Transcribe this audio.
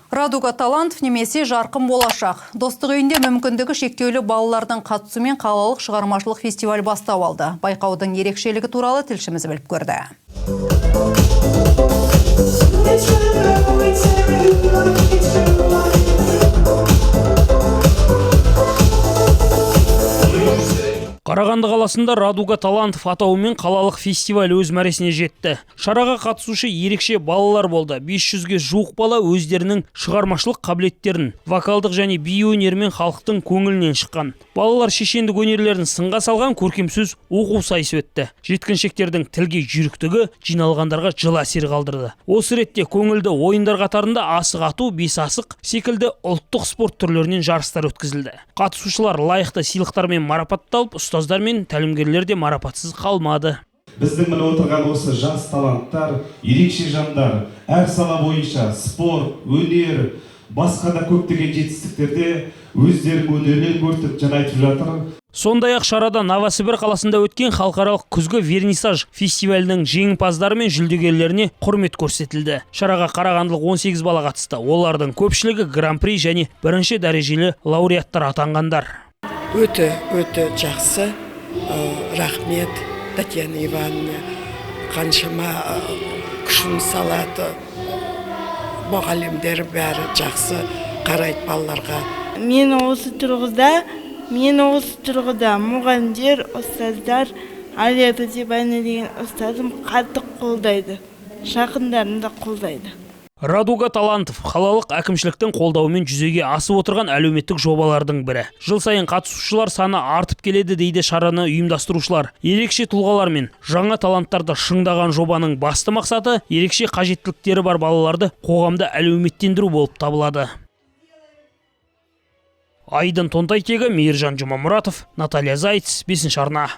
Радуга талант немесе жарқын болашақ. Достық үйінде мүмкіндігі шектеулі балалардың қатысуымен қалалық шығармашылық фестиваль бастау алды. Байқаудың ерекшелігі туралы тілшіміз біліп көрді. Қарағанды қаласында Радуга талант атауымен қалалық фестиваль өз мәресіне жетті. Шараға қатысушы ерекше балалар болды. 500-ге жуық бала өздерінің шығармашылық қабілеттерін, вокалдық және би өнерімен халықтың көңілінен шыққан. Балалар шешендік өнерлерін сынға салған көркем сөз оқу сайысы өтті. Жеткіншектердің тілге жүйріктігі жиналғандарға жылы әсер қалдырды. Осы ретте көңілді ойындар қатарында асық ату, бес асық секілді ұлттық спорт түрлерінен жарыстар өткізілді. Қатысушылар лайықты сыйлықтармен марапатталып, ұстаздар мен тәлімгерлер де марапатсыз қалмады. Біздің міне отырған осы жас таланттар, ерекше жандар, әр сала бойынша спорт, өнер, басқа да көптеген жетістіктерде өздерінің өнерлерін көрсетіп жан айтып жатыр. Сондай-ақ шарада Новосібір қаласында өткен халықаралық күзгі вернисаж фестивалінің жеңімпаздары мен жүлдегерлеріне құрмет көрсетілді. Шараға қарағандылық 18 бала қатысты. Олардың көпшілігі гран-при және бірінші дәрежелі лауреаттар атанғандар. Өте жақсы. Рахмет Татьяна Ивановна. Қаншама күшін салады. Мұғалімдер бәрі жақсы қарайды балаларға. Мен осы тұрғыда мұғалімдер, ұстаздар, Алия Тотибайна деген ұстазым қатты қолдайды. Жақындарым да қолдайды. Радуга талантов қалалық әкімшіліктің қолдауымен жүзеге асып отырған әлеуметтік жобалардың бірі. Жыл сайын қатысушылар саны артып келеді дейді шараны ұйымдастырушылар. Ерекше тұлғалар мен жаңа таланттарды шыңдаған жобаның басты мақсаты ерекше қажеттіліктері бар балаларды қоғамда әлеуметтендіру болып табылады. Айдын Тонтайтегі, Мейіржан Жұмамұратов, Наталья Зайц, 5-ші арна.